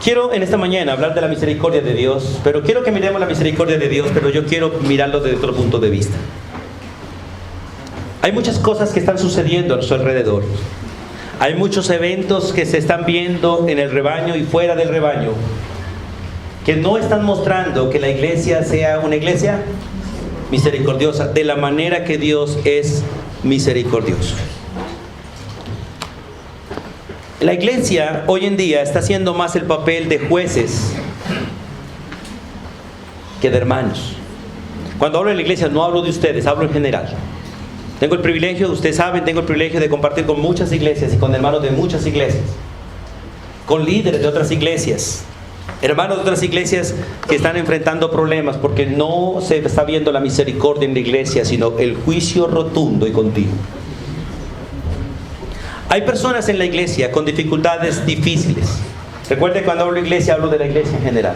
Quiero en esta mañana hablar de la misericordia de Dios, pero quiero que miremos la misericordia de Dios, pero yo quiero mirarlo desde otro punto de vista. Hay muchas cosas que están sucediendo a nuestro alrededor. Hay muchos eventos que se están viendo en el rebaño y fuera del rebaño, que no están mostrando que la iglesia sea una iglesia misericordiosa, de la manera que Dios es misericordioso. La iglesia hoy en día está haciendo más el papel de jueces que de hermanos. Cuando hablo de la iglesia no hablo de ustedes, hablo en general. Tengo el privilegio, ustedes saben, tengo el privilegio de compartir con muchas iglesias y con hermanos de muchas iglesias, con líderes de otras iglesias, hermanos de otras iglesias que están enfrentando problemas porque no se está viendo la misericordia en la iglesia, sino el juicio rotundo y continuo. Hay personas en la iglesia con dificultades difíciles. Recuerde, cuando hablo de iglesia, hablo de la iglesia en general.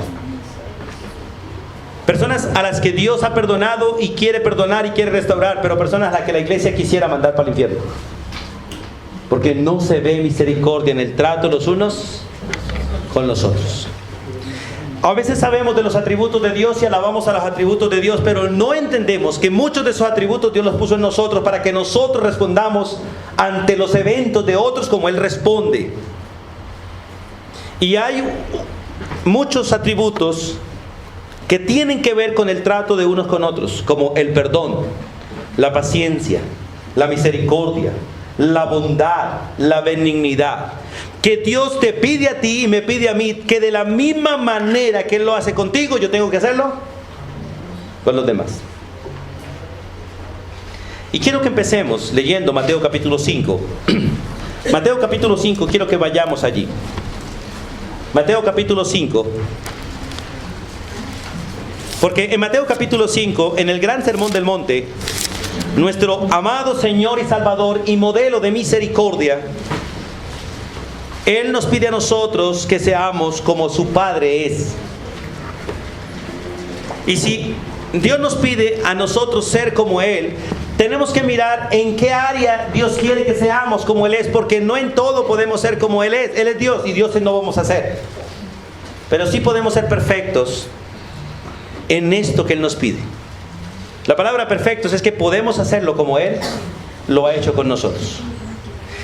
Personas a las que Dios ha perdonado y quiere perdonar y quiere restaurar, pero personas a las que la iglesia quisiera mandar para el infierno. Porque no se ve misericordia en el trato los unos con los otros. A veces sabemos de los atributos de Dios y alabamos a los atributos de Dios, pero no entendemos que muchos de esos atributos Dios los puso en nosotros para que nosotros respondamos ante los eventos de otros como Él responde. Y hay muchos atributos que tienen que ver con el trato de unos con otros, como el perdón, la paciencia, la misericordia, la bondad, la benignidad. Que Dios te pide a ti y me pide a mí que de la misma manera que Él lo hace contigo, yo tengo que hacerlo con los demás. Y quiero que empecemos leyendo Mateo capítulo 5. Mateo capítulo 5, quiero que vayamos allí. Mateo capítulo 5. Porque en Mateo capítulo 5, en el gran sermón del monte, nuestro amado Señor y Salvador y modelo de misericordia, Él nos pide a nosotros que seamos como su Padre es. Y si Dios nos pide a nosotros ser como Él, tenemos que mirar en qué área Dios quiere que seamos como Él es, porque no en todo podemos ser como Él es. Él es Dios y Dios no vamos a ser. Pero sí podemos ser perfectos en esto que Él nos pide. La palabra perfectos es que podemos hacerlo como Él lo ha hecho con nosotros.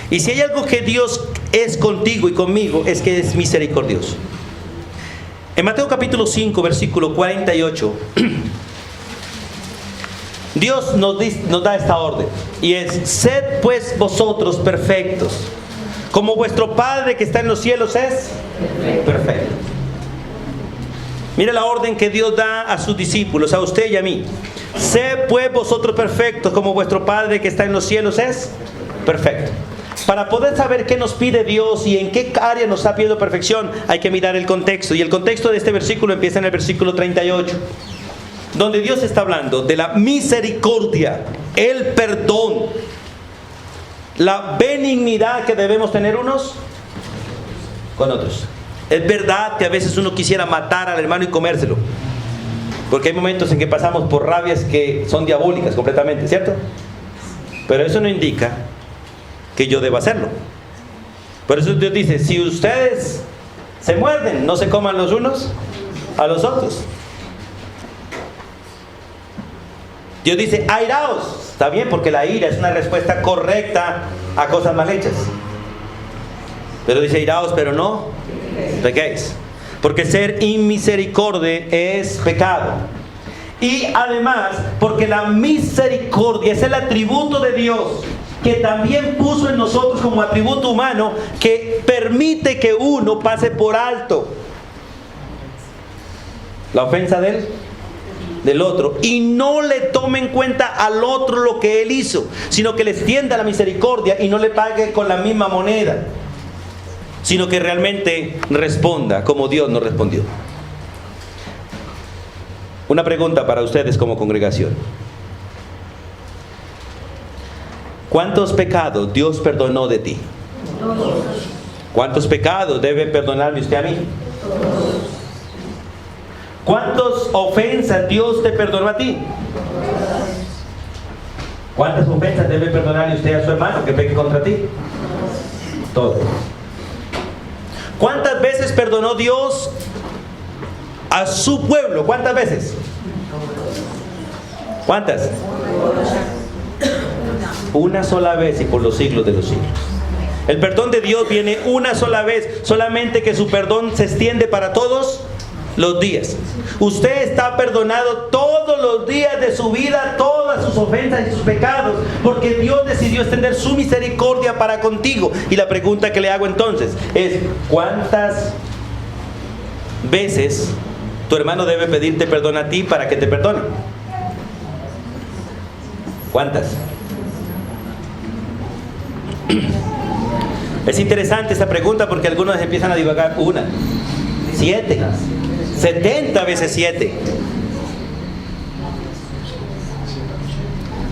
Y si hay algo que Dios es contigo y conmigo, es que es misericordioso. En Mateo capítulo 5, versículo 48, Dios nos da esta orden, y es: sed pues vosotros perfectos, como vuestro Padre que está en los cielos es perfecto. Mira la orden que Dios da a sus discípulos, a usted y a mí. Sed pues vosotros perfectos, como vuestro Padre que está en los cielos es perfecto. Para poder saber qué nos pide Dios y en qué área nos está pidiendo perfección, hay que mirar el contexto. Y el contexto de este versículo empieza en el versículo 38, donde Dios está hablando de la misericordia, el perdón, la benignidad que debemos tener unos con otros. Es verdad que a veces uno quisiera matar al hermano y comérselo, porque hay momentos en que pasamos por rabias que son diabólicas completamente, ¿cierto? Pero eso no indica que yo deba hacerlo. Por eso Dios dice: si ustedes se muerden, no se coman los unos a los otros. Dios dice: airaos. Está bien, porque la ira es una respuesta correcta a cosas mal hechas. Pero dice: airaos, pero no pequéis, porque ser inmisericordia es pecado. Y además, porque la misericordia es el atributo de Dios que también puso en nosotros como atributo humano, que permite que uno pase por alto la ofensa del otro y no le tome en cuenta al otro lo que él hizo, sino que le extienda la misericordia y no le pague con la misma moneda, sino que realmente responda como Dios nos respondió. Una pregunta para ustedes como congregación: ¿cuántos pecados Dios perdonó de ti? ¿Cuántos pecados debe perdonarme usted a mí? ¿Cuántas ofensas Dios te perdonó a ti? ¿Cuántas ofensas debe perdonarle usted a su hermano que peque contra ti? Todas. ¿Cuántas veces perdonó Dios a su pueblo? ¿Cuántas veces? ¿Cuántas? Una sola vez y por los siglos de los siglos. El perdón de Dios viene una sola vez, solamente que su perdón se extiende para todos los días. Usted está perdonado todos los días de su vida, todas sus ofensas y sus pecados, porque Dios decidió extender su misericordia para contigo. Y la pregunta que le hago entonces es: ¿cuántas veces tu hermano debe pedirte perdón a ti para que te perdone? ¿Cuántas? Es interesante esta pregunta porque algunos empiezan a divagar. 1, 7, 70 veces 7.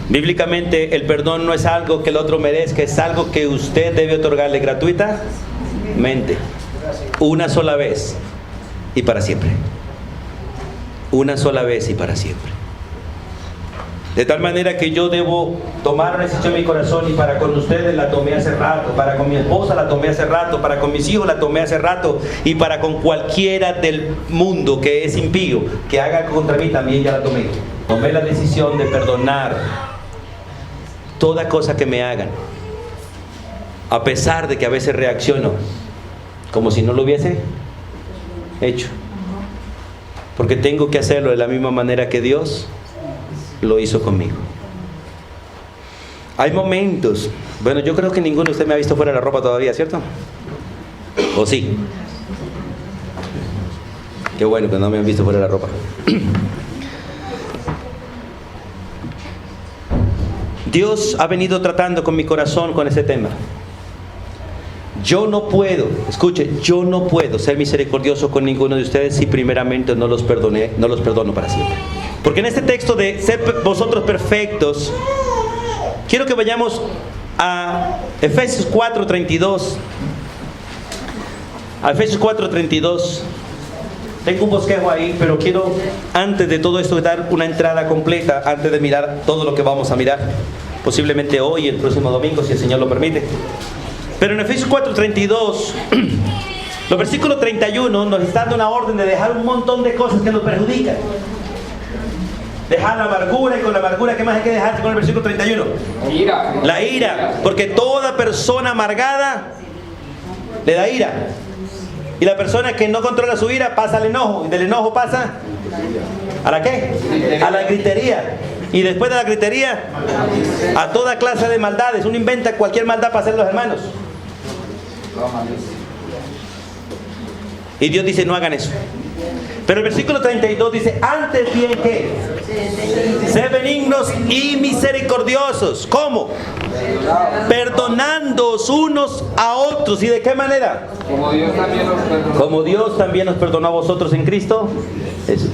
Bíblicamente el perdón no es algo que el otro merezca, es algo que usted debe otorgarle gratuitamente. Una sola vez y para siempre. Una sola vez y para siempre. De tal manera que yo debo tomar una decisión en mi corazón, y para con ustedes la tomé hace rato, para con mi esposa la tomé hace rato, para con mis hijos la tomé hace rato, y para con cualquiera del mundo que es impío, que haga contra mí, también ya la tomé. Tomé la decisión de perdonar toda cosa que me hagan, a pesar de que a veces reacciono como si no lo hubiese hecho, porque tengo que hacerlo de la misma manera que Dios lo hizo conmigo. Hay momentos, bueno, yo creo que ninguno de ustedes me ha visto fuera de la ropa todavía, ¿cierto? ¿O sí? Qué bueno que no me han visto fuera de la ropa. Dios ha venido tratando con mi corazón con ese tema. Yo no puedo, escuche, yo no puedo ser misericordioso con ninguno de ustedes si primeramente no los perdono para siempre. Porque en este texto de sed vosotros perfectos, quiero que vayamos a Efesios 4:32. A Efesios 4:32. Tengo un bosquejo ahí, pero quiero antes de todo esto dar una entrada completa, antes de mirar todo lo que vamos a mirar, posiblemente hoy y el próximo domingo, si el Señor lo permite. Pero en Efesios 4:32, los versículos 31 nos están dando una orden de dejar un montón de cosas que nos perjudican. Dejar la amargura, y con la amargura, ¿qué más hay que dejar con el versículo 31? La ira, porque toda persona amargada le da ira. Y la persona que no controla su ira pasa al enojo, y del enojo pasa ¿a la qué? A la gritería. Y después de la gritería, a toda clase de maldades. Uno inventa cualquier maldad para hacer los hermanos. Y Dios dice: no hagan eso. Pero el versículo 32 dice: antes bien que sed benignos y misericordiosos. ¿Cómo? Perdonándoos unos a otros. ¿Y de qué manera? Como Dios también nos perdonó a vosotros en Cristo Jesús.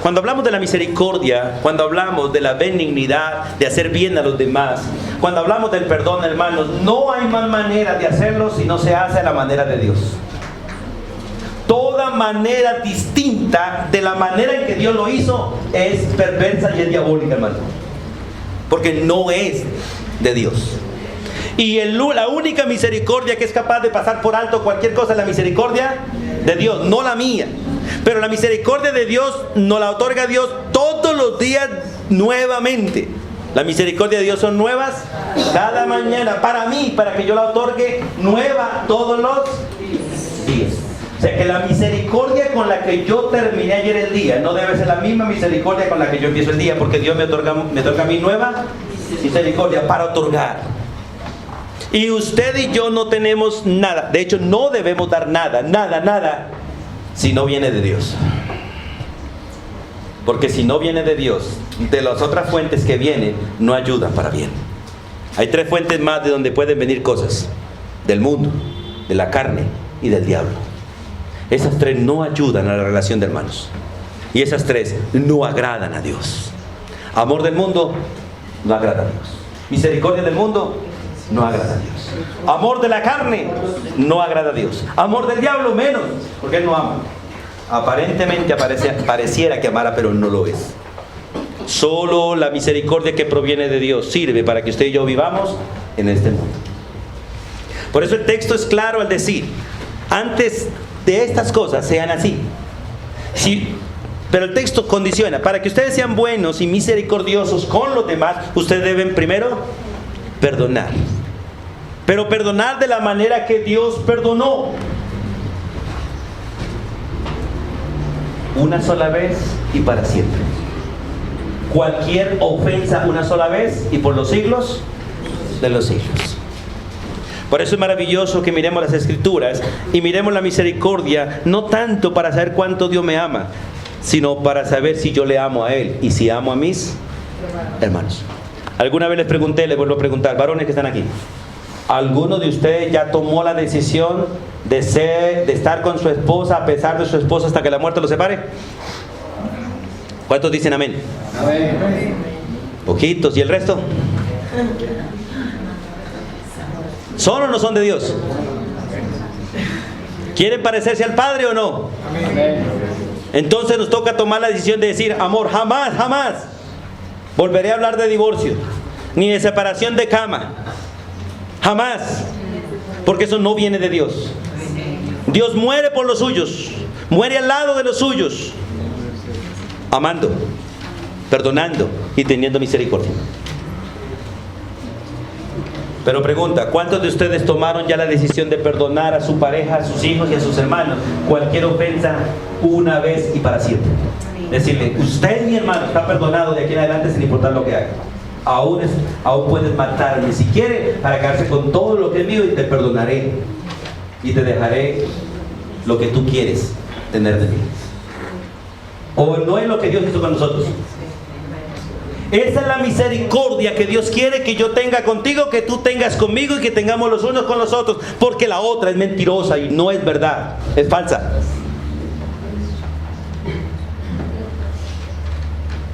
Cuando hablamos de la misericordia, cuando hablamos de la benignidad, de hacer bien a los demás, cuando hablamos del perdón, hermanos, no hay más manera de hacerlo si no se hace a la manera de Dios. Toda manera distinta de la manera en que Dios lo hizo es perversa y es diabólica, hermano, porque no es de Dios. Y la única misericordia que es capaz de pasar por alto cualquier cosa es la misericordia de Dios, no la mía. Pero la misericordia de Dios nos la otorga Dios todos los días nuevamente. La misericordia de Dios son nuevas cada mañana para mí, para que yo la otorgue nueva todos los días. O sea que la misericordia con la que yo terminé ayer el día no debe ser la misma misericordia con la que yo empiezo el día, porque Dios me otorga a mí nueva misericordia para otorgar. Y usted y yo no tenemos nada, de hecho no debemos dar nada si no viene de Dios. Porque si no viene de Dios, de las otras fuentes que vienen no ayudan para bien. Hay 3 fuentes más de donde pueden venir cosas: del mundo, de la carne y del diablo. Esas 3 no ayudan a la relación de hermanos, y esas 3 no agradan a Dios. Amor del mundo no agrada a Dios. Misericordia del mundo no agrada a Dios. Amor de la carne no agrada a Dios. Amor del diablo menos, porque Él no ama. Aparentemente pareciera que amara, pero no lo es. Solo la misericordia que proviene de Dios sirve para que usted y yo vivamos en este mundo. Por eso el texto es claro al decir: antes de estas cosas sean así. Sí, pero el texto condiciona, para que ustedes sean buenos y misericordiosos con los demás, ustedes deben primero perdonar. Pero perdonar de la manera que Dios perdonó. Una sola vez y para siempre. Cualquier ofensa una sola vez y por los siglos de los siglos. Por eso es maravilloso que miremos las Escrituras y miremos la misericordia, no tanto para saber cuánto Dios me ama, sino para saber si yo le amo a Él y si amo a mis hermanos. Alguna vez les pregunté, les vuelvo a preguntar, varones que están aquí, ¿alguno de ustedes ya tomó la decisión de estar con su esposa a pesar de su esposa hasta que la muerte los separe? ¿Cuántos dicen amén? Amén. Poquitos. ¿Y el resto? ¿Son o no son de Dios? ¿Quieren parecerse al Padre o no? Amén. Entonces nos toca tomar la decisión de decir, amor, jamás, jamás volveré a hablar de divorcio, ni de separación de cama. Jamás. Porque eso no viene de Dios. Dios muere por los suyos, muere al lado de los suyos, amando, perdonando y teniendo misericordia. Pero pregunta, ¿cuántos de ustedes tomaron ya la decisión de perdonar a su pareja, a sus hijos y a sus hermanos cualquier ofensa una vez y para siempre? Decirle, usted mi hermano está perdonado de aquí en adelante sin importar lo que haga. Aún puedes matarme si quiere para quedarse con todo lo que es mío y te perdonaré y te dejaré lo que tú quieres tener de mí. O no es lo que Dios hizo con nosotros. Esa es la misericordia que Dios quiere que yo tenga contigo, que tú tengas conmigo y que tengamos los unos con los otros, porque la otra es mentirosa y no es verdad, es falsa.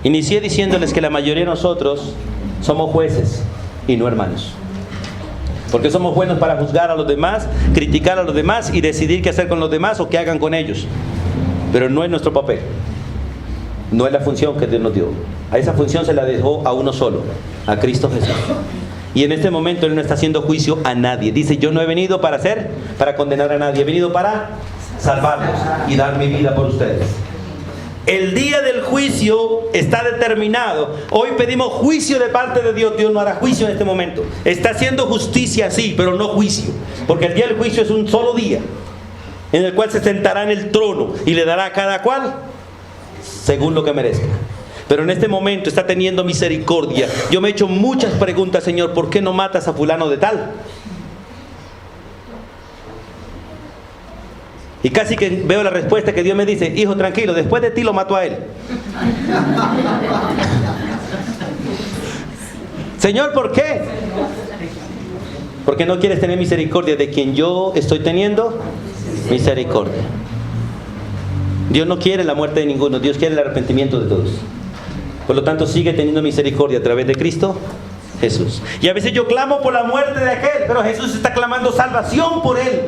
Inicié diciéndoles que la mayoría de nosotros somos jueces y no hermanos. Porque somos buenos para juzgar a los demás, criticar a los demás y decidir qué hacer con los demás o qué hagan con ellos. Pero no es nuestro papel. No es la función que Dios nos dio. A esa función se la dejó a uno solo, a Cristo Jesús. Y en este momento Él no está haciendo juicio a nadie. Dice, yo no he venido para condenar a nadie. He venido para salvarlos y dar mi vida por ustedes. El día del juicio está determinado. Hoy pedimos juicio de parte de Dios. Dios no hará juicio en este momento. Está haciendo justicia, sí, pero no juicio. Porque el día del juicio es un solo día en el cual se sentará en el trono y le dará a cada cual según lo que merezca. Pero en este momento está teniendo misericordia. Yo me he hecho muchas preguntas, Señor, ¿por qué no matas a fulano de tal? Y casi que veo la respuesta que Dios me dice, hijo, tranquilo, después de ti lo mato a él. Señor, ¿por qué? Porque no quieres tener misericordia de quien yo estoy teniendo misericordia. Dios no quiere la muerte de ninguno, Dios quiere el arrepentimiento de todos. Por lo tanto, sigue teniendo misericordia a través de Cristo Jesús. Y a veces yo clamo por la muerte de aquel, pero Jesús está clamando salvación por él.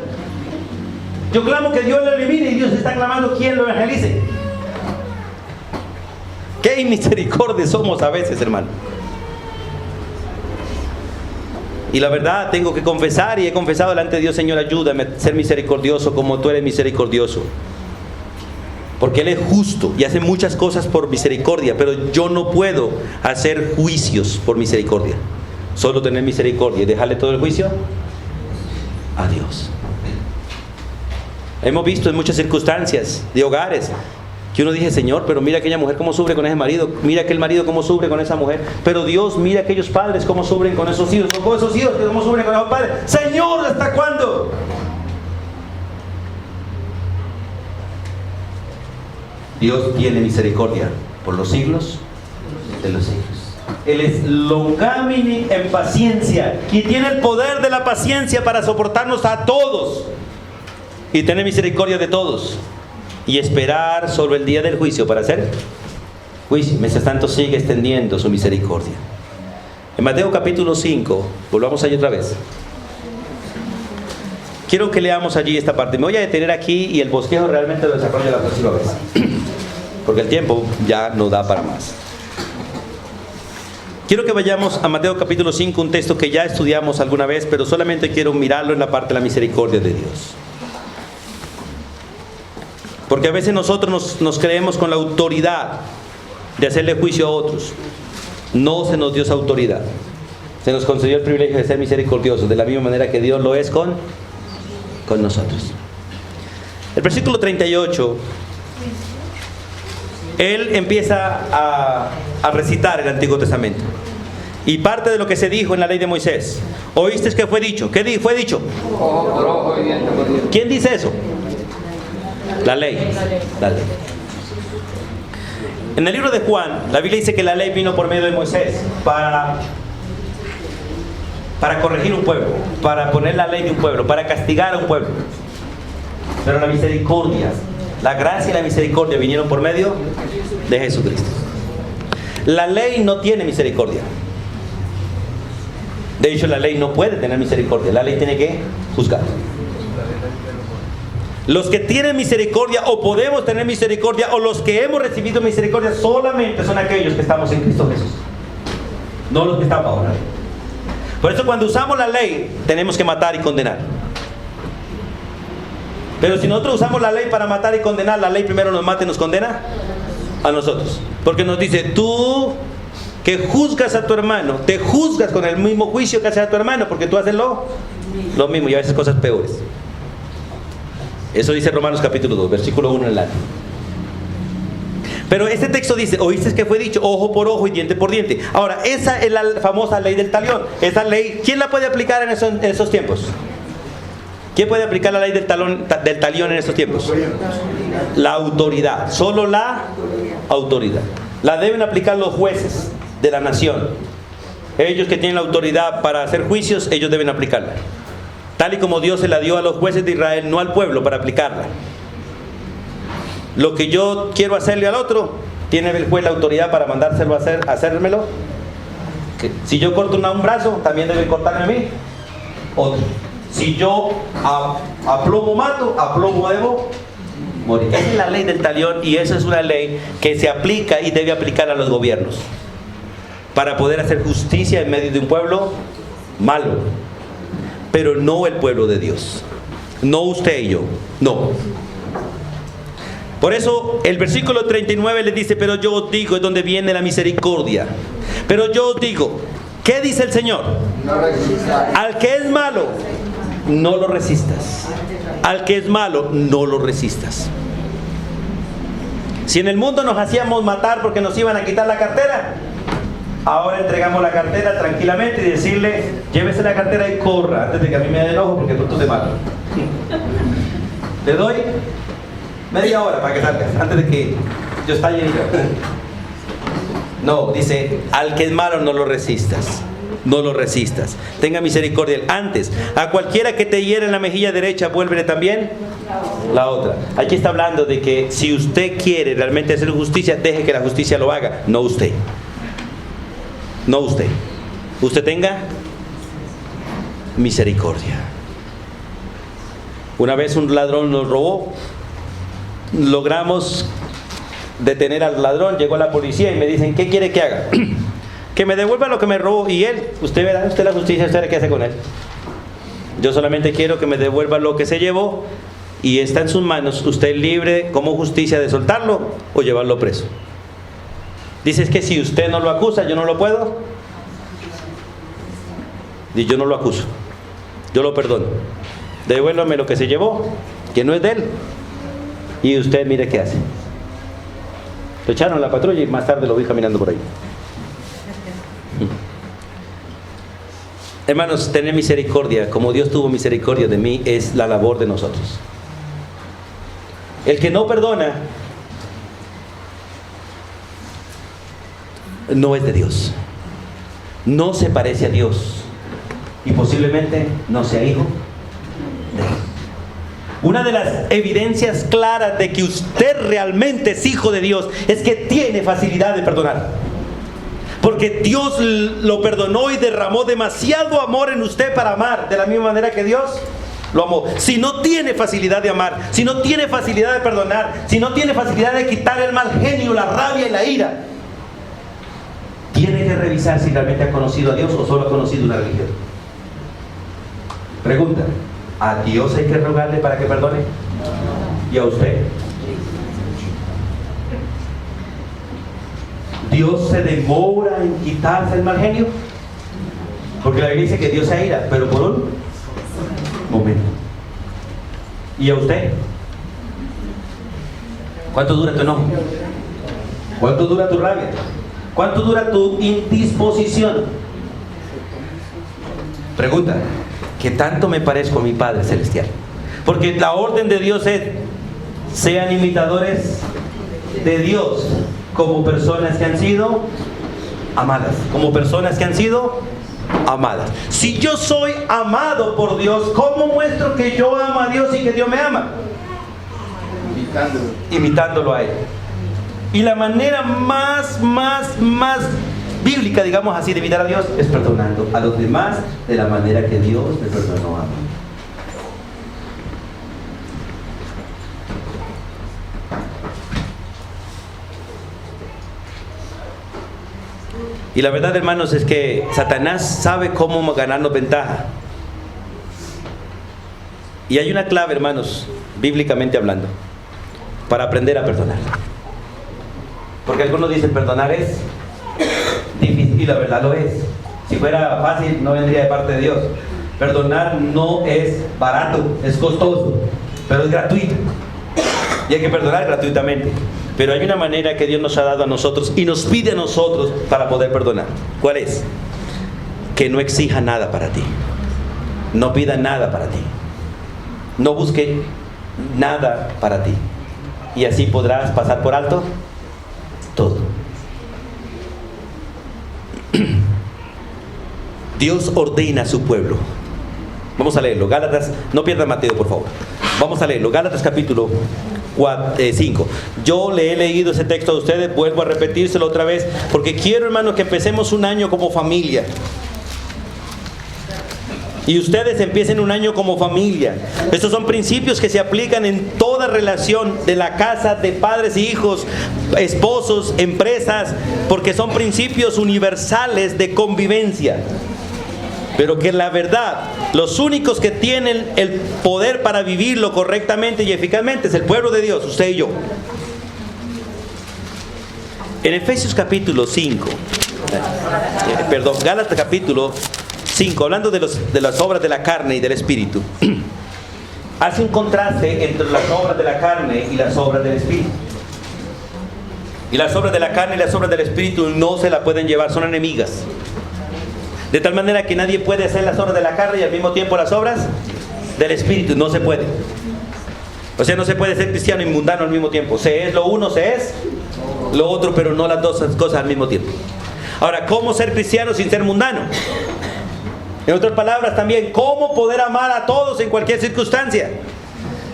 Yo clamo que Dios lo elimine y Dios está clamando quien lo evangelice. Qué inmisericordia somos a veces, hermano. Y la verdad tengo que confesar y he confesado delante de Dios, Señor, ayúdame a ser misericordioso como tú eres misericordioso. Porque Él es justo y hace muchas cosas por misericordia, pero yo no puedo hacer juicios por misericordia. Solo tener misericordia y dejarle todo el juicio a Dios. Hemos visto en muchas circunstancias de hogares que uno dice, Señor, pero mira aquella mujer cómo sufre con ese marido, mira aquel marido cómo sufre con esa mujer, pero Dios, mira aquellos padres cómo sufren con esos hijos, o con esos hijos cómo sufren con esos padres. Señor, ¿hasta cuándo? Dios tiene misericordia por los siglos de los siglos. Él es longánime en paciencia y tiene el poder de la paciencia para soportarnos a todos y tener misericordia de todos y esperar solo el día del juicio para hacer juicio. Mientras tanto sigue extendiendo su misericordia. En Mateo capítulo 5, volvamos allí otra vez. Quiero que leamos allí esta parte. Me voy a detener aquí y el bosquejo realmente lo desarrollo la próxima vez, porque el tiempo ya no da para más. Quiero que vayamos a Mateo capítulo 5, un texto que ya estudiamos alguna vez, pero solamente quiero mirarlo en la parte de la misericordia de Dios. Porque a veces nosotros nos creemos con la autoridad de hacerle juicio a otros. No se nos dio esa autoridad. Se nos concedió el privilegio de ser misericordiosos, de la misma manera que Dios lo es con nosotros. El versículo 38, él empieza a recitar el Antiguo Testamento. Y parte de lo que se dijo en la ley de Moisés. ¿Oíste que fue dicho? ¿Qué fue dicho? Ojo por ojo y diente por diente. ¿Quién dice eso? La ley. La ley. En el libro de Juan, la Biblia dice que la ley vino por medio de Moisés para corregir un pueblo, para poner la ley de un pueblo, para castigar a un pueblo. Pero la misericordia, la gracia y la misericordia vinieron por medio de Jesucristo. La ley no tiene misericordia. De hecho, la ley no puede tener misericordia. La ley tiene que juzgar. Los que tienen misericordia o podemos tener misericordia o los que hemos recibido misericordia solamente son aquellos que estamos en Cristo Jesús. No los que están bajo la ley. Por eso cuando usamos la ley tenemos que matar y condenar. Pero si nosotros usamos la ley para matar y condenar, la ley primero nos mata y nos condena a nosotros. Porque nos dice, tú que juzgas a tu hermano, te juzgas con el mismo juicio que haces a tu hermano, porque tú haces lo mismo y a veces cosas peores. Eso dice Romanos capítulo 2, versículo 1 en el año. Pero este texto dice, oíste que fue dicho, ojo por ojo y diente por diente. Ahora, esa es la famosa ley del talión. Esa ley, ¿quién la puede aplicar en esos tiempos? ¿Quién puede aplicar la ley del talión en estos tiempos? La autoridad, solo la autoridad. La deben aplicar los jueces de la nación. Ellos que tienen la autoridad para hacer juicios, ellos deben aplicarla. Tal y como Dios se la dio a los jueces de Israel, no al pueblo, para aplicarla. Lo que yo quiero hacerle al otro, tiene el juez la autoridad para mandárselo a hacérmelo. Si yo corto un brazo, también debe cortarme a mí otro. Si yo a plomo mato, a plomo debo morir. Esa es la ley del talión y esa es una ley que se aplica y debe aplicar a los gobiernos para poder hacer justicia en medio de un pueblo malo, pero no el pueblo de Dios. No usted y yo, no. Por eso el versículo 39 le dice, pero yo os digo, es donde viene la misericordia. Pero yo os digo, ¿qué dice el Señor? No resistas. Al que es malo, no lo resistas. Al que es malo, no lo resistas. Si en el mundo nos hacíamos matar porque nos iban a quitar la cartera, ahora entregamos la cartera tranquilamente y decirle, llévese la cartera y corra antes de que a mí me den enojo porque tú te matas. Le doy media hora para que salgas antes de que yo estalle. No, dice, al que es malo no lo resistas. No lo resistas. Tenga misericordia. Antes, a cualquiera que te hiera en la mejilla derecha, vuélvele también la otra. Aquí está hablando de que si usted quiere realmente hacer justicia, deje que la justicia lo haga, no usted. No usted. Usted tenga misericordia. Una vez un ladrón nos robó. Logramos detener al ladrón. Llegó la policía y me dicen, ¿qué quiere que haga? Que me devuelva lo que me robó. Y él, usted verá, usted la justicia, usted qué hace con él. Yo solamente quiero que me devuelva lo que se llevó y está en sus manos. Usted es libre como justicia de soltarlo o llevarlo preso. Dice, es que si usted no lo acusa, yo no lo puedo. Y yo no lo acuso, yo lo perdono. Devuélvame lo que se llevó, que no es de él. Y usted mire qué hace. Lo echaron a la patrulla y más tarde lo vi caminando por ahí. Hermanos, tener misericordia, como Dios tuvo misericordia de mí, es la labor de nosotros. El que no perdona no es de Dios, no se parece a Dios y posiblemente no sea hijo de Él. Una de las evidencias claras de que usted realmente es hijo de Dios es que tiene facilidad de perdonar. Porque Dios lo perdonó y derramó demasiado amor en usted para amar de la misma manera que Dios lo amó. Si no tiene facilidad de amar, si no tiene facilidad de perdonar, si no tiene facilidad de quitar el mal genio, la rabia y la ira, tiene que revisar si realmente ha conocido a Dios o solo ha conocido una religión. Pregunta, ¿a Dios hay que rogarle para que perdone? ¿Y a usted? Dios se demora en quitarse el mal genio. Porque la Biblia dice que Dios se aira, pero por un momento. ¿Y a usted? ¿Cuánto dura tu enojo? ¿Cuánto dura tu rabia? ¿Cuánto dura tu indisposición? Pregunta, ¿qué tanto me parezco a mi Padre Celestial? Porque la orden de Dios es: sean imitadores de Dios como personas que han sido amadas. Como personas que han sido amadas. Si yo soy amado por Dios, ¿cómo muestro que yo amo a Dios y que Dios me ama? Imitándolo a Él. Y la manera más bíblica, digamos así, de imitar a Dios es perdonando a los demás de la manera que Dios me perdonó a mí. Y la verdad, hermanos, es que Satanás sabe cómo ganarnos ventaja. Y hay una clave, hermanos, bíblicamente hablando, para aprender a perdonar. Porque algunos dicen perdonar es difícil, y la verdad lo es. Si fuera fácil, no vendría de parte de Dios. Perdonar no es barato, es costoso, pero es gratuito. Y hay que perdonar gratuitamente. Pero hay una manera que Dios nos ha dado a nosotros y nos pide a nosotros para poder perdonar. ¿Cuál es? Que no exija nada para ti. No pida nada para ti. No busque nada para ti. Y así podrás pasar por alto todo. Dios ordena a su pueblo. Vamos a leerlo. Gálatas, no pierdan Mateo, por favor. Vamos a leerlo. Gálatas capítulo 5. Yo le he leído ese texto a ustedes, vuelvo a repetírselo otra vez, porque quiero, hermanos, que empecemos un año como familia. Y ustedes empiecen un año como familia. Estos son principios que se aplican en toda relación de la casa, de padres y hijos, esposos, empresas, porque son principios universales de convivencia. Pero que la verdad, los únicos que tienen el poder para vivirlo correctamente y eficazmente es el pueblo de Dios, usted y yo. En Efesios capítulo 5, Gálatas capítulo 5, hablando de las obras de la carne y del espíritu, hace un contraste entre las obras de la carne y las obras del espíritu. Y las obras de la carne y las obras del espíritu no se la pueden llevar, son enemigas. De tal manera que nadie puede hacer las obras de la carne y al mismo tiempo las obras del espíritu. No se puede. O sea, no se puede ser cristiano y mundano al mismo tiempo. Se es lo uno, se es lo otro, pero no las dos cosas al mismo tiempo. Ahora, ¿cómo ser cristiano sin ser mundano? En otras palabras también, ¿cómo poder amar a todos en cualquier circunstancia?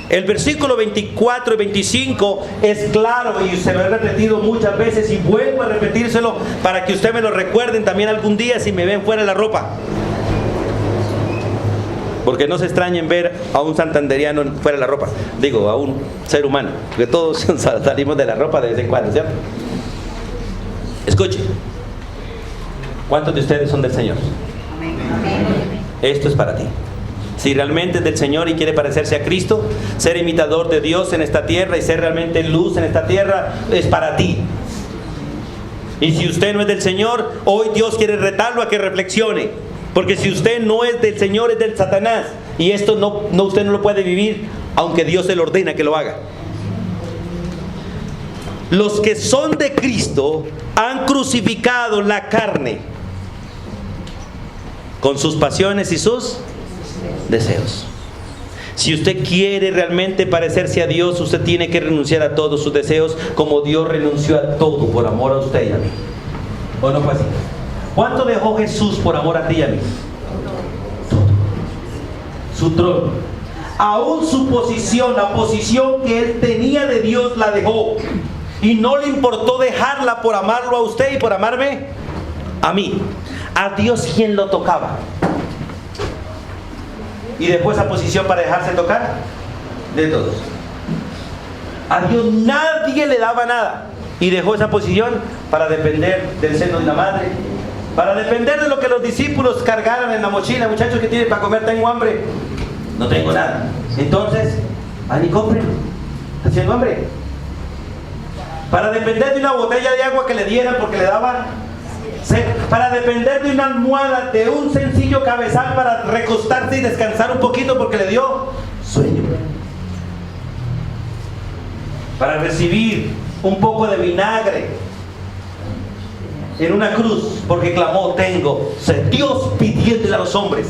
El versículo 24 y 25 es claro y se lo he repetido muchas veces y vuelvo a repetírselo para que ustedes me lo recuerden también algún día si me ven fuera de la ropa. Porque no se extrañen ver a un santanderiano fuera de la ropa. Digo, a un ser humano. Porque todos salimos de la ropa de vez en cuando, ¿cierto? Escuchen. ¿Cuántos de ustedes son del Señor? Esto es para ti. Si realmente es del Señor y quiere parecerse a Cristo, ser imitador de Dios en esta tierra y ser realmente luz en esta tierra, es para ti. Y si usted no es del Señor, hoy Dios quiere retarlo a que reflexione. Porque si usted no es del Señor, es del Satanás. Y esto usted no lo puede vivir, aunque Dios se lo ordena que lo haga. Los que son de Cristo han crucificado la carne con sus pasiones y sus deseos. Si usted quiere realmente parecerse a Dios, usted tiene que renunciar a todos sus deseos, como Dios renunció a todo por amor a usted y a mí. ¿O no fue así? ¿Cuánto dejó Jesús por amor a ti y a mí? Todo. Su trono. Aún su posición, la posición que él tenía de Dios, la dejó. Y no le importó dejarla por amarlo a usted y por amarme a mí. A Dios, ¿quién lo tocaba? Y dejó esa posición para dejarse tocar de todos. A Dios nadie le daba nada y dejó esa posición para depender del seno de la madre, para depender de lo que los discípulos cargaran en la mochila. Muchachos, ¿qué tienen para comer? Tengo hambre. No tengo nada. Entonces, van y compren. ¿Está haciendo hambre? para depender de una botella de agua que le dieran porque le daba sed, para depender de una almohada, de un sencillo cabezal para recostarse y descansar un poquito porque le dio sueño, para recibir un poco de vinagre en una cruz porque clamó, tengo sed. Dios pidiéndole a los hombres,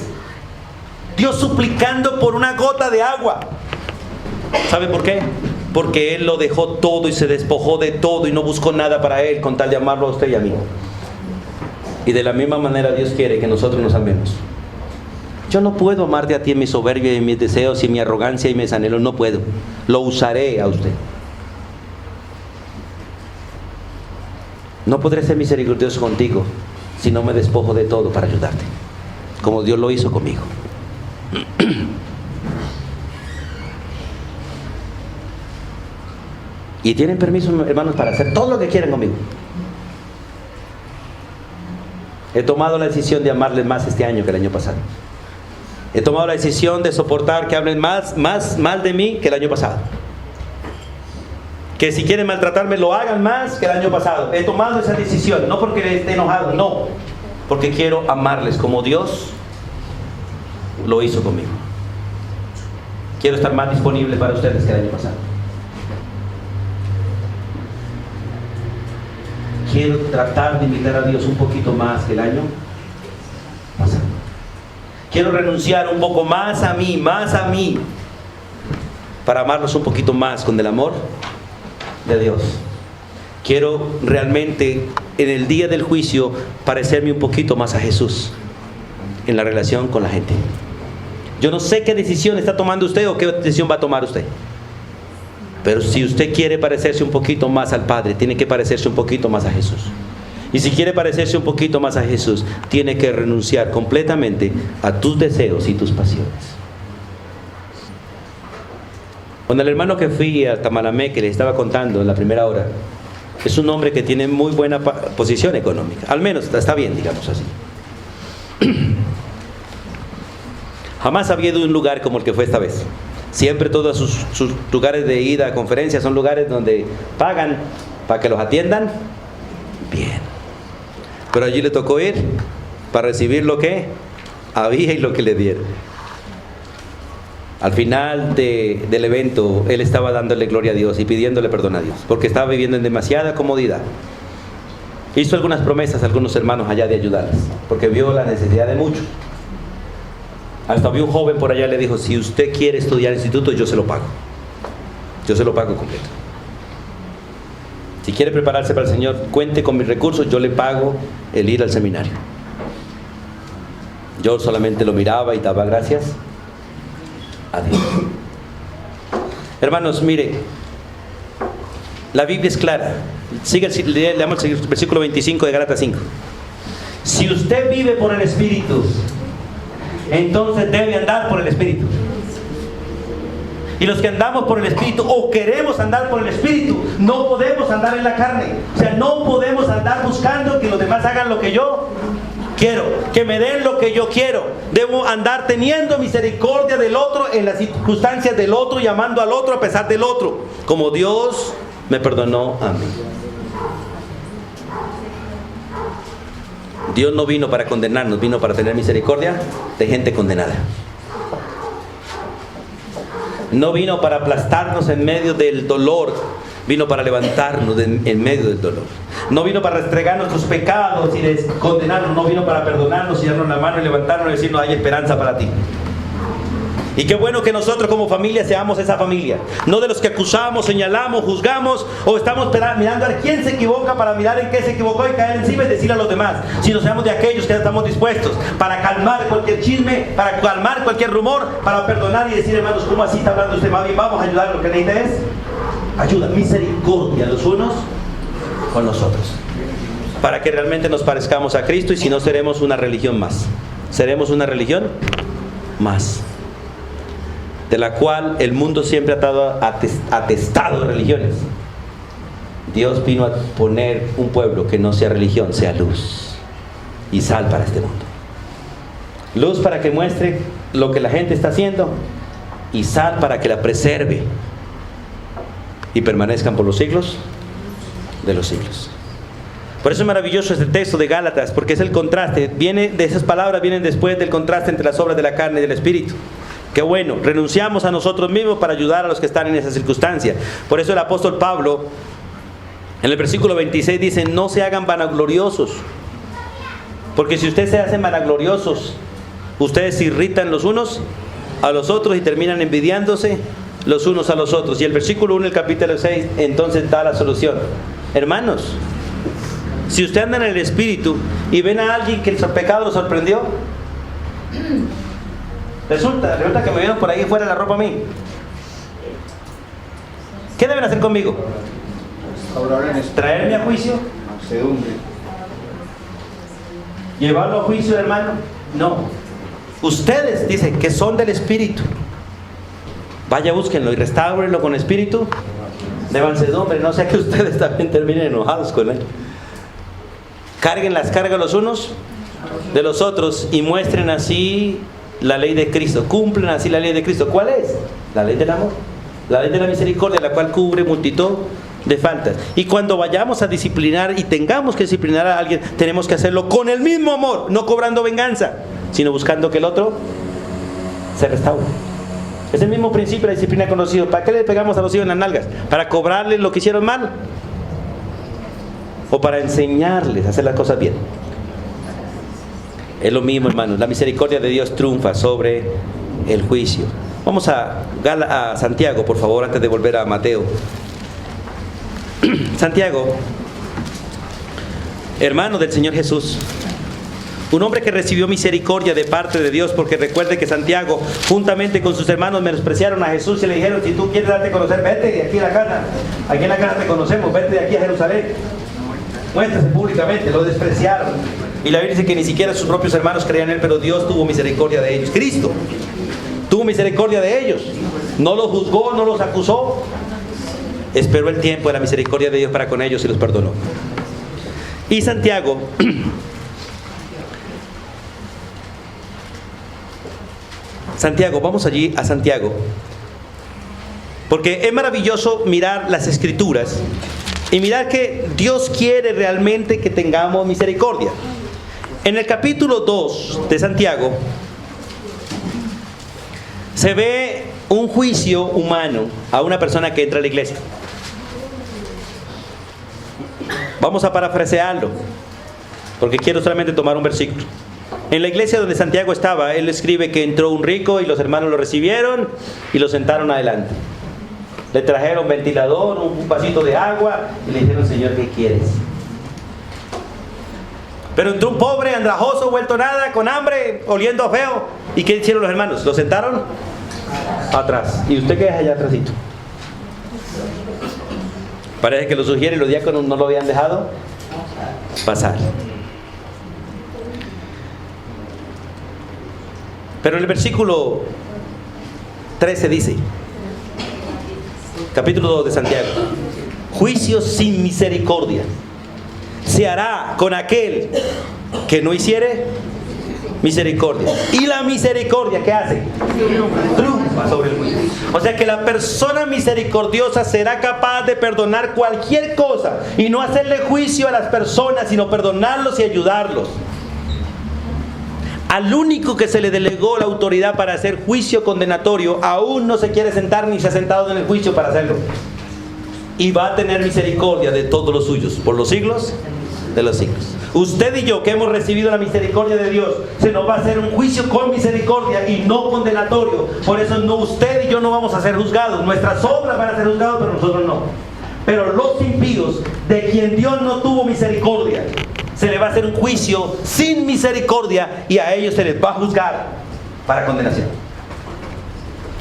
Dios suplicando por una gota de agua. ¿Sabe por qué? Porque Él lo dejó todo y se despojó de todo y no buscó nada para Él con tal de amarlo a usted y a mí. Y de la misma manera Dios quiere que nosotros nos amemos. Yo no puedo amarte a ti en mi soberbia y en mis deseos y en mi arrogancia y mis anhelos, no puedo. Lo usaré a usted. No podré ser misericordioso contigo si no me despojo de todo para ayudarte, como Dios lo hizo conmigo. Y tienen permiso, hermanos, para hacer todo lo que quieran conmigo. He tomado la decisión de amarles más este año que el año pasado. He tomado la decisión de soportar que hablen más mal de mí que el año pasado. Que si quieren maltratarme lo hagan más que el año pasado. He tomado esa decisión, no porque esté enojado, no, porque quiero amarles como Dios lo hizo conmigo. Quiero estar más disponible para ustedes que el año pasado. Quiero tratar de imitar a Dios un poquito más que el año pasado. Quiero renunciar un poco más a mí, para amarlos un poquito más con el amor de Dios. Quiero realmente en el día del juicio parecerme un poquito más a Jesús en la relación con la gente. Yo no sé qué decisión está tomando usted o qué decisión va a tomar usted. Pero si usted quiere parecerse un poquito más al Padre, tiene que parecerse un poquito más a Jesús. Y si quiere parecerse un poquito más a Jesús, tiene que renunciar completamente a tus deseos y tus pasiones. Con el hermano que fui a Tamalamé, que le estaba contando en la primera hora, es un hombre que tiene muy buena posición económica. Al menos está bien, digamos así. Jamás había ido a un lugar como el que fue esta vez. Siempre todos sus lugares de ida a conferencias son lugares donde pagan para que los atiendan bien. Pero allí le tocó ir para recibir lo que había y lo que le dieron. Al final del evento, él estaba dándole gloria a Dios y pidiéndole perdón a Dios, porque estaba viviendo en demasiada comodidad. Hizo algunas promesas a algunos hermanos allá de ayudarles, porque vio la necesidad de muchos. Hasta vio un joven por allá y le dijo, si usted quiere estudiar instituto, yo se lo pago. Yo se lo pago completo. Si quiere prepararse para el Señor, cuente con mis recursos, yo le pago el ir al seminario. Yo solamente lo miraba y daba gracias a Dios. Hermanos, mire, la Biblia es clara. Leamos el versículo 25 de Gálatas 5. Si usted vive por el Espíritu, entonces debe andar por el Espíritu. Y los que andamos por el Espíritu o queremos andar por el Espíritu, no podemos andar en la carne. O sea, no podemos andar buscando que los demás hagan lo que yo quiero, que me den lo que yo quiero. Debo andar teniendo misericordia del otro en las circunstancias del otro y amando al otro a pesar del otro, como Dios me perdonó a mí. Dios no vino para condenarnos, vino para tener misericordia de gente condenada. No vino para aplastarnos en medio del dolor, vino para levantarnos en medio del dolor. No vino para restregar nuestros pecados y condenarnos, no vino para perdonarnos y darnos la mano y levantarnos y decirnos hay esperanza para ti. Y qué bueno que nosotros como familia seamos esa familia, no de los que acusamos, señalamos, juzgamos o estamos mirando a quién se equivoca para mirar en qué se equivocó y caer encima y decirle a los demás, sino seamos de aquellos que estamos dispuestos para calmar cualquier chisme, para calmar cualquier rumor, para perdonar y decir, hermanos, ¿cómo así está hablando usted? Más bien vamos a ayudar, lo que necesita es ayuda, misericordia los unos con los otros, para que realmente nos parezcamos a Cristo y si no seremos una religión más, seremos una religión más, de la cual el mundo siempre ha estado atestado de religiones. Dios vino a poner un pueblo que no sea religión, sea luz y sal para este mundo. Luz para que muestre lo que la gente está haciendo y sal para que la preserve y permanezcan por los siglos de los siglos. Por eso es maravilloso este texto de Gálatas, porque es el contraste. Esas palabras vienen después del contraste entre las obras de la carne y del Espíritu. Qué bueno, renunciamos a nosotros mismos para ayudar a los que están en esa circunstancia. Por eso el apóstol Pablo, en el versículo 26 dice: no se hagan vanagloriosos, porque si ustedes se hacen vanagloriosos, ustedes se irritan los unos a los otros y terminan envidiándose los unos a los otros. Y el versículo 1 del capítulo 6 entonces da la solución. Hermanos, si usted anda en el Espíritu y ven a alguien que el pecado lo sorprendió, resulta que me vieron por ahí fuera de la ropa a mí, ¿qué deben hacer conmigo? ¿Traerme a juicio? ¿Llevarlo a juicio, hermano? No. Ustedes dicen que son del Espíritu. Vaya, búsquenlo y restáurenlo con espíritu de mansedumbre, no sea que ustedes también terminen enojados con él. Carguen las cargas los unos de los otros y muestren así la ley de Cristo. Cumplen así la ley de Cristo. ¿Cuál es? La ley del amor, la ley de la misericordia, la cual cubre multitud de faltas. Y cuando vayamos a disciplinar y tengamos que disciplinar a alguien, tenemos que hacerlo con el mismo amor, no cobrando venganza, sino buscando que el otro se restaure. Es el mismo principio de la disciplina con los hijos. ¿Para qué le pegamos a los hijos en las nalgas? ¿Para cobrarles lo que hicieron mal? ¿O para enseñarles a hacer las cosas bien? Es lo mismo, hermanos. La misericordia de Dios triunfa sobre el juicio. Vamos a Santiago, por favor, antes de volver a Mateo. Santiago, hermano del Señor Jesús, un hombre que recibió misericordia de parte de Dios, porque recuerde que Santiago, juntamente con sus hermanos, menospreciaron a Jesús y le dijeron: si tú quieres darte a conocer, vete de aquí a la casa. Aquí en la casa te conocemos, vete de aquí a Jerusalén. Muéstrase públicamente. Lo despreciaron. Y la Biblia dice que ni siquiera sus propios hermanos creían en él, pero Dios tuvo misericordia de ellos. Cristo tuvo misericordia de ellos. No los juzgó, no los acusó. Esperó el tiempo de la misericordia de Dios para con ellos y los perdonó. Y Santiago, vamos allí a Santiago, porque es maravilloso mirar las Escrituras y mirar que Dios quiere realmente que tengamos misericordia. En el capítulo 2 de Santiago se ve un juicio humano a una persona que entra a la iglesia. Vamos a parafrasearlo, porque quiero solamente tomar un versículo. En la iglesia donde Santiago estaba, él escribe que entró un rico y los hermanos lo recibieron y lo sentaron adelante. Le trajeron ventilador, un vasito de agua y le dijeron: Señor, ¿qué quieres? Pero entró un pobre, andrajoso, vuelto nada, con hambre, oliendo a feo. ¿Y qué hicieron los hermanos? Lo sentaron atrás. ¿Y usted qué es allá atrásito? Parece que lo sugiere y los diáconos no lo habían dejado pasar. Pero en el versículo 13 dice, capítulo 2 de Santiago: juicio sin misericordia se hará con aquel que no hiciere misericordia. Y la misericordia, ¿qué hace? Triunfa sobre el juicio. O sea que la persona misericordiosa será capaz de perdonar cualquier cosa y no hacerle juicio a las personas, sino perdonarlos y ayudarlos. Al único que se le delegó la autoridad para hacer juicio condenatorio, aún no se quiere sentar ni se ha sentado en el juicio para hacerlo. Y va a tener misericordia de todos los suyos por los siglos de los siglos. Usted y yo, que hemos recibido la misericordia de Dios, se nos va a hacer un juicio con misericordia y no condenatorio. Por eso no, usted y yo no vamos a ser juzgados. Nuestras obras van a ser juzgadas, pero nosotros no. Pero los impíos, de quien Dios no tuvo misericordia, se le va a hacer un juicio sin misericordia y a ellos se les va a juzgar para condenación.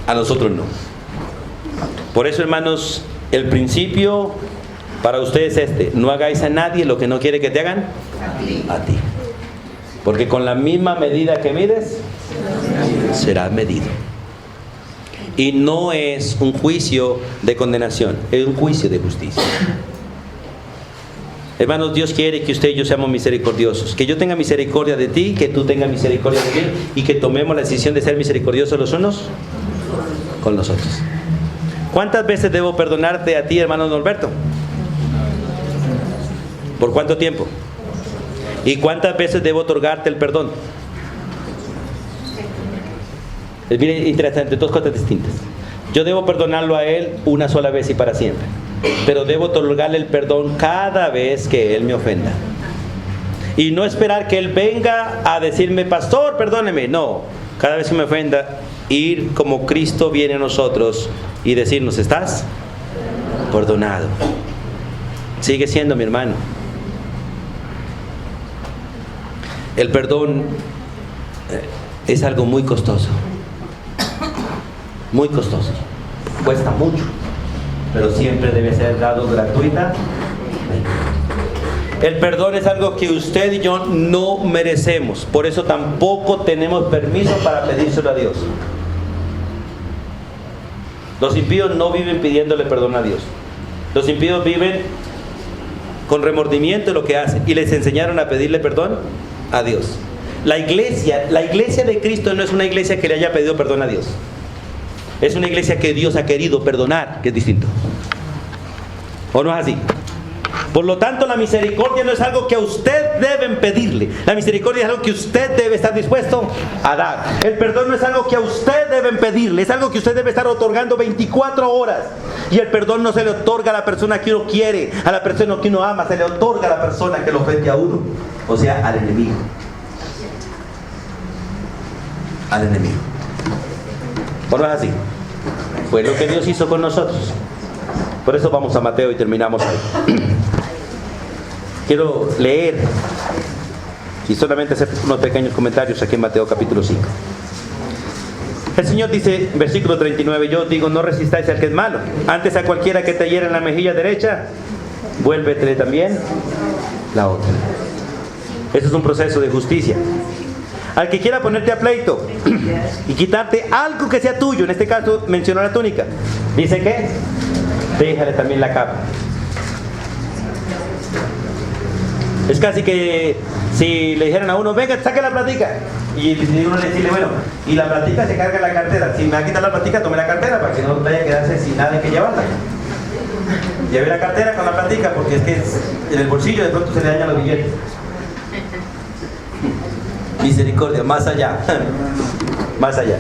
A nosotros no. Por eso, hermanos, el principio para ustedes es este: no hagáis a nadie lo que no quiere que te hagan a ti. Porque con la misma medida que mides, serás medido. Y no es un juicio de condenación, es un juicio de justicia. Hermanos, Dios quiere que usted y yo seamos misericordiosos. Que yo tenga misericordia de ti, que tú tengas misericordia de mí, y que tomemos la decisión de ser misericordiosos los unos con los otros. ¿Cuántas veces debo perdonarte a ti, hermano Norberto? ¿Por cuánto tiempo? ¿Y cuántas veces debo otorgarte el perdón? Es bien interesante, dos cosas distintas. Yo debo perdonarlo a él una sola vez y para siempre, pero debo otorgarle el perdón cada vez que él me ofenda. Y no esperar que él venga a decirme, pastor, perdóneme. No, cada vez que me ofenda, ir como Cristo viene a nosotros y decirnos, ¿estás perdonado? Sigue siendo mi hermano. El perdón es algo muy costoso. Muy costoso. Cuesta mucho, pero siempre debe ser dado gratuitamente. El perdón es algo que usted y yo no merecemos. Por eso tampoco tenemos permiso para pedírselo a Dios. Los impíos no viven pidiéndole perdón a Dios. Los impíos viven con remordimiento de lo que hacen. Y les enseñaron a pedirle perdón a Dios. La iglesia de Cristo no es una iglesia que le haya pedido perdón a Dios. Es una iglesia que Dios ha querido perdonar, que es distinto. ¿O no es así? Por lo tanto, la misericordia no es algo que a usted deben pedirle. La misericordia es algo que usted debe estar dispuesto a dar. El perdón no es algo que a usted deben pedirle. Es algo que usted debe estar otorgando 24 horas. Y el perdón no se le otorga a la persona que uno quiere, a la persona que uno ama. Se le otorga a la persona que lo ofende a uno. O sea, al enemigo. Al enemigo. ¿O no es así? Fue lo que Dios hizo con nosotros. Por eso vamos a Mateo y terminamos ahí. Quiero leer y solamente hacer unos pequeños comentarios aquí en Mateo capítulo 5. El Señor dice, versículo 39, yo digo, no resistáis al que es malo. Antes a cualquiera que te hiera en la mejilla derecha, vuélvetele también la otra. Eso es un proceso de justicia. Al que quiera ponerte a pleito y quitarte algo que sea tuyo, en este caso mencionó la túnica, dice que déjale también la capa. Es casi que si le dijeran a uno, venga, saque la platica, y uno le dice, bueno, y la platica se carga en la cartera. Si me va a quitar la platica, tome la cartera para que no vaya a quedarse sin nada que llevarla. Lleve la cartera con la platica, porque es que en el bolsillo de pronto se le dañan los billetes. Misericordia, más allá. Más allá.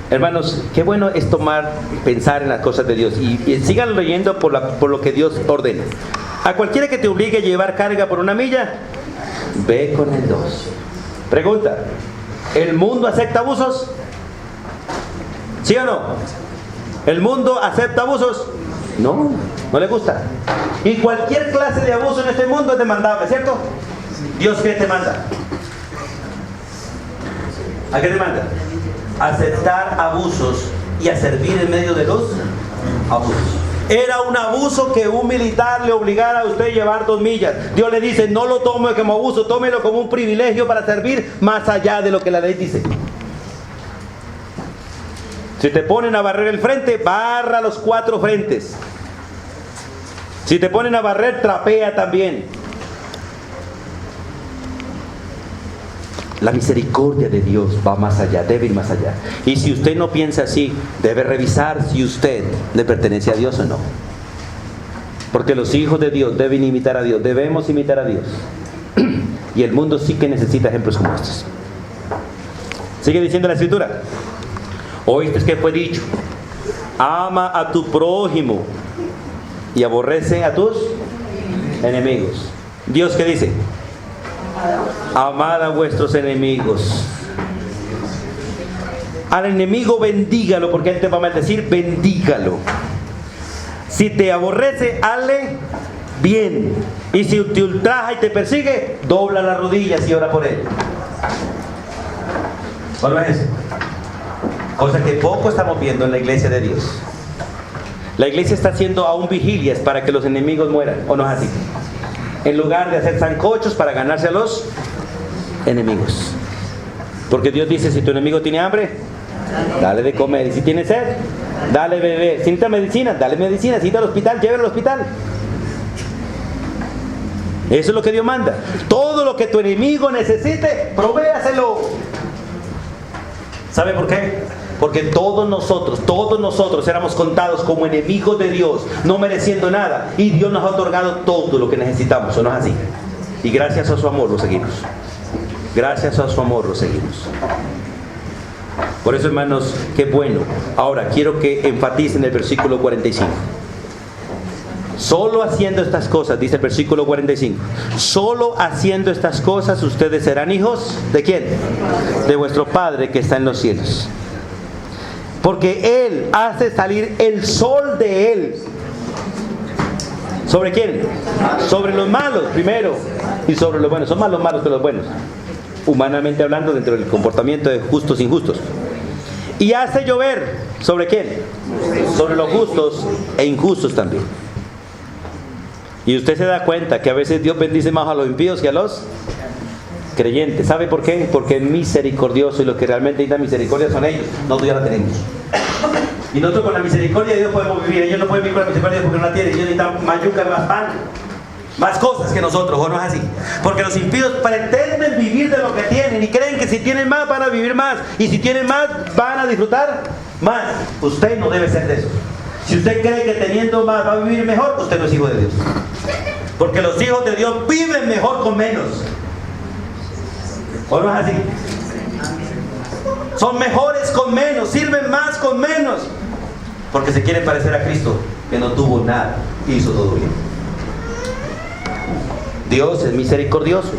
Hermanos, qué bueno es pensar en las cosas de Dios y sigan leyendo por lo que Dios ordena. A cualquiera que te obligue a llevar carga por 1 milla, ve con el 2. Pregunta, ¿el mundo acepta abusos? ¿Sí o no? ¿El mundo acepta abusos? No, no le gusta. Y cualquier clase de abuso en este mundo es demandable, ¿cierto? ¿Dios qué te manda? ¿A qué te manda? Aceptar abusos y a servir en medio de los abusos. Era un abuso que un militar le obligara a usted a llevar 2 millas. Dios le dice, no lo tome como abuso, tómelo como un privilegio para servir más allá de lo que la ley dice. Si te ponen a barrer el frente, barra los 4 frentes. Si te ponen a barrer, trapea también. La misericordia de Dios va más allá, debe ir más allá. Y si usted no piensa así, debe revisar si usted le pertenece a Dios o no. Porque los hijos de Dios deben imitar a Dios, debemos imitar a Dios. Y el mundo sí que necesita ejemplos como estos. Sigue diciendo la Escritura. Oíste que fue dicho, ama a tu prójimo y aborrece a tus enemigos. Dios, ¿qué dice? Amad a vuestros enemigos. Al enemigo bendígalo, porque él te va a maldecir, bendígalo. Si te aborrece, hazle bien. Y si te ultraja y te persigue, dobla las rodillas y ora por él. ¿Cuál es eso? Cosa que poco estamos viendo en la iglesia de Dios. La iglesia está haciendo aún vigilias para que los enemigos mueran, ¿o no es así? En lugar de hacer sancochos para ganarse a los enemigos. Porque Dios dice, si tu enemigo tiene hambre, dale de comer. Y si tiene sed, dale de beber. Si necesita medicina, dale medicina. Si necesita al hospital, llévelo al hospital. Eso es lo que Dios manda. Todo lo que tu enemigo necesite, provéaselo. ¿Sabe por qué? Porque todos nosotros éramos contados como enemigos de Dios, no mereciendo nada. Y Dios nos ha otorgado todo lo que necesitamos, ¿o no es así? Y gracias a su amor lo seguimos. Gracias a su amor lo seguimos. Por eso, hermanos, qué bueno. Ahora, quiero que enfaticen el versículo 45. Solo haciendo estas cosas, dice el versículo 45. Solo haciendo estas cosas ustedes serán hijos, ¿de quién? De vuestro Padre que está en los cielos. Porque Él hace salir el sol de Él. ¿Sobre quién? Sobre los malos primero y sobre los buenos. Son más los malos que los buenos, humanamente hablando, dentro del comportamiento de justos e injustos. Y hace llover, ¿sobre quién? Sobre los justos e injustos también. Y usted se da cuenta que a veces Dios bendice más a los impíos que a los creyentes. ¿Sabe por qué? Porque es misericordioso, y los que realmente necesitan misericordia son ellos. Nosotros ya la tenemos. Y nosotros con la misericordia de Dios podemos vivir. Ellos no pueden vivir con la misericordia de Dios porque no la tienen. Ellos necesitan más yuca, más pan, más cosas que nosotros, ¿o no es así? Porque los impíos pretenden vivir de lo que tienen y creen que si tienen más van a vivir más, y si tienen más van a disfrutar más. Usted no debe ser de eso. Si usted cree que teniendo más va a vivir mejor, usted no es hijo de Dios. Porque los hijos de Dios viven mejor con menos, ¿o no es así? Son mejores con menos, sirven más con menos, porque se quieren parecer a Cristo, que no tuvo nada y hizo todo bien. Dios es misericordioso.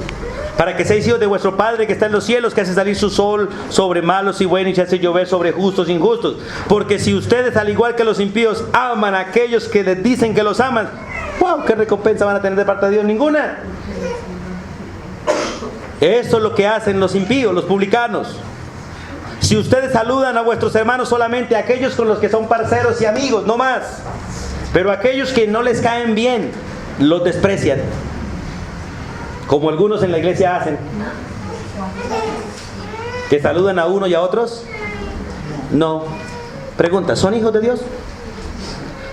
Para que seáis hijos de vuestro Padre que está en los cielos, que hace salir su sol sobre malos y buenos, y hace llover sobre justos e injustos. Porque si ustedes, al igual que los impíos, aman a aquellos que les dicen que los aman, ¡wow! ¿Qué recompensa van a tener de parte de Dios? Ninguna. Eso es lo que hacen los impíos, los publicanos. Si ustedes saludan a vuestros hermanos, solamente a aquellos con los que son parceros y amigos, no más. Pero aquellos que no les caen bien, los desprecian, como algunos en la iglesia hacen, que saludan a uno y a otros. No. Pregunta, ¿son hijos de Dios?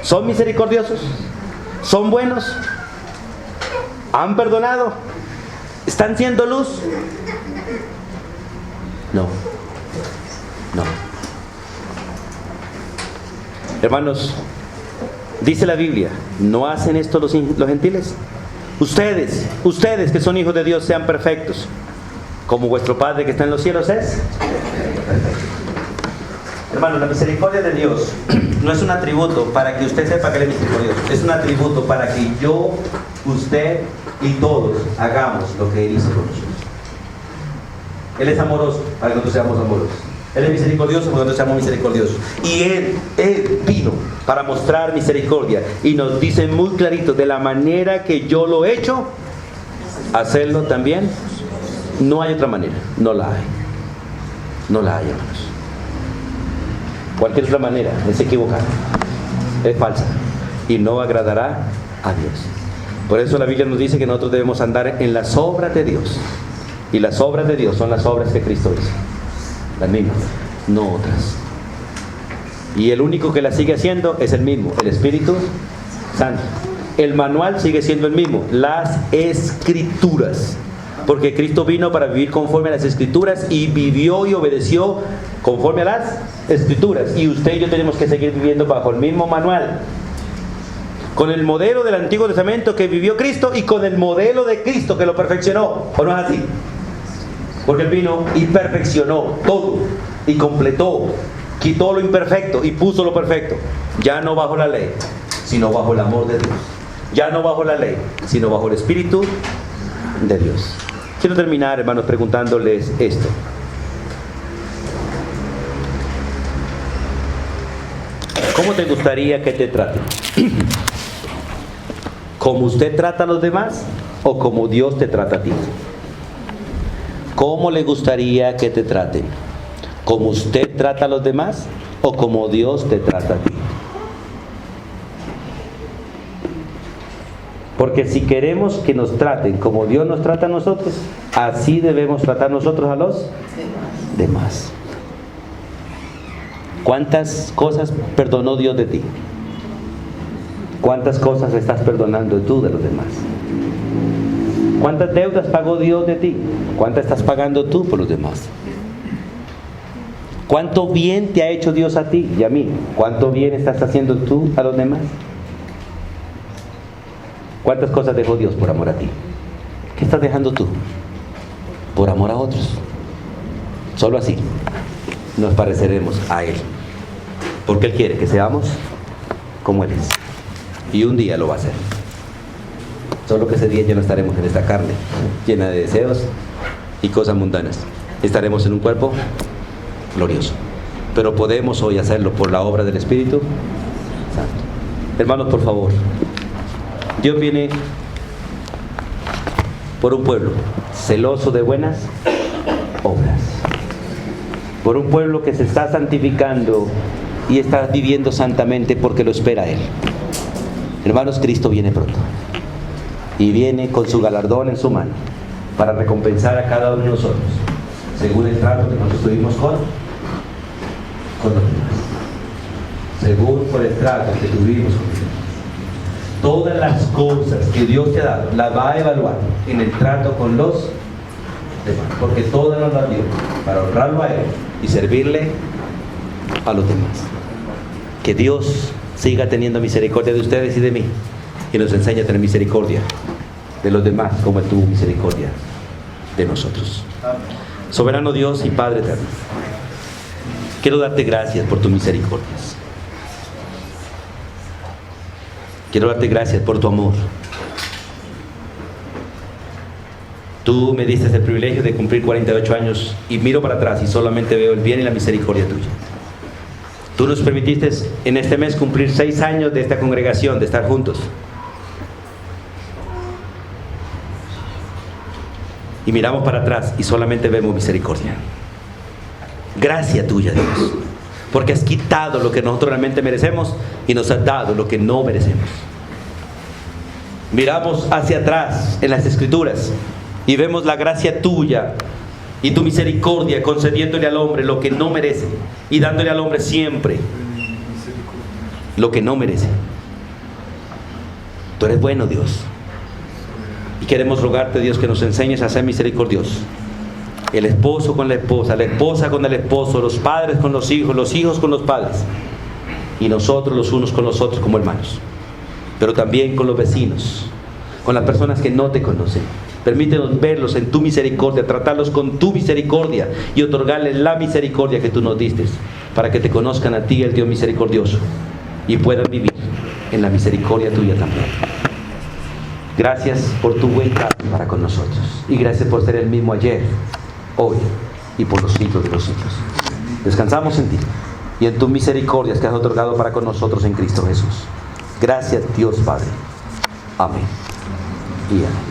¿Son misericordiosos? ¿Son buenos? ¿Han perdonado? ¿Están siendo luz? No. No. Hermanos, dice la Biblia, ¿no hacen esto los gentiles? Ustedes que son hijos de Dios, sean perfectos, como vuestro Padre que está en los cielos es perfecto. Hermano, la misericordia de Dios no es un atributo para que usted sepa que Él es misericordioso. Es un atributo para que yo, usted y todos hagamos lo que Él hizo con nosotros. Él es amoroso para que nosotros seamos amorosos. Él es misericordioso para que nosotros seamos misericordiosos. Y Él vino para mostrar misericordia. Y nos dice muy clarito, de la manera que yo lo he hecho, hacerlo también. No hay otra manera. No la hay. No la hay, hermanos. Cualquier otra manera es equivocada, es falsa y no agradará a Dios. Por eso la Biblia nos dice que nosotros debemos andar en las obras de Dios. Y las obras de Dios son las obras que Cristo hizo, las mismas, no otras. Y el único que las sigue haciendo es el mismo, el Espíritu Santo. El manual sigue siendo el mismo, las Escrituras. Porque Cristo vino para vivir conforme a las Escrituras y vivió y obedeció conforme a las Escrituras. Y usted y yo tenemos que seguir viviendo bajo el mismo manual, con el modelo del Antiguo Testamento que vivió Cristo y con el modelo de Cristo que lo perfeccionó. ¿O no es así? Porque Él vino y perfeccionó todo y completó, quitó lo imperfecto y puso lo perfecto. Ya no bajo la ley, sino bajo el amor de Dios. Ya no bajo la ley, sino bajo el Espíritu de Dios. Quiero terminar, hermanos, preguntándoles esto. ¿Cómo te gustaría que te traten? ¿Como usted trata a los demás o como Dios te trata a ti? ¿Cómo le gustaría que te traten? ¿Como usted trata a los demás o como Dios te trata a ti? Porque si queremos que nos traten como Dios nos trata a nosotros, así debemos tratar nosotros a los demás. ¿Cuántas cosas perdonó Dios de ti? ¿Cuántas cosas estás perdonando tú de los demás? ¿Cuántas deudas pagó Dios de ti? ¿Cuántas estás pagando tú por los demás? ¿Cuánto bien te ha hecho Dios a ti y a mí? ¿Cuánto bien estás haciendo tú a los demás? ¿Cuántas cosas dejó Dios por amor a ti? ¿Qué estás dejando tú por amor a otros? Solo así nos pareceremos a Él, porque Él quiere que seamos como Él es, y un día lo va a hacer. Solo que ese día ya no estaremos en esta carne llena de deseos y cosas mundanas. Estaremos en un cuerpo glorioso, pero podemos hoy hacerlo por la obra del Espíritu Santo. Hermanos, por favor, Dios viene por un pueblo celoso de buenas obras, por un pueblo que se está santificando y está viviendo santamente porque lo espera Él. Hermanos, Cristo viene pronto y viene con su galardón en su mano para recompensar a cada uno de nosotros según el trato que nosotros tuvimos con los demás, según por el trato que tuvimos con Dios. Todas las cosas que Dios te ha dado las va a evaluar en el trato con los demás, porque todas nos las dio para honrarlo a Él y servirle a los demás. Que Dios siga teniendo misericordia de ustedes y de mí, y nos enseñe a tener misericordia de los demás como Él tuvo misericordia de nosotros. Soberano Dios y Padre eterno, quiero darte gracias por tus misericordias. Quiero darte gracias por tu amor. Tú me diste el privilegio de cumplir 48 años y miro para atrás y solamente veo el bien y la misericordia tuya. Tú nos permitiste en este mes cumplir 6 años de esta congregación, de estar juntos. Y miramos para atrás y solamente vemos misericordia. Gracia tuya, Dios, porque has quitado lo que nosotros realmente merecemos y nos has dado lo que no merecemos. Miramos hacia atrás en las Escrituras y vemos la gracia tuya y tu misericordia concediéndole al hombre lo que no merece y dándole al hombre siempre lo que no merece. Tú eres bueno, Dios, y queremos rogarte, Dios, que nos enseñes a ser misericordiosos. El esposo con la esposa con el esposo, los padres con los hijos con los padres, y nosotros los unos con los otros como hermanos, pero también con los vecinos, con las personas que no te conocen. Permítenos verlos en tu misericordia, tratarlos con tu misericordia y otorgarles la misericordia que tú nos diste, para que te conozcan a ti, el Dios misericordioso, y puedan vivir en la misericordia tuya también. Gracias por tu buen trato para con nosotros, y gracias por ser el mismo ayer, hoy y por los siglos de los siglos. Descansamos en ti y en tus misericordias que has otorgado para con nosotros en Cristo Jesús. Gracias, Dios Padre. Amén y amén.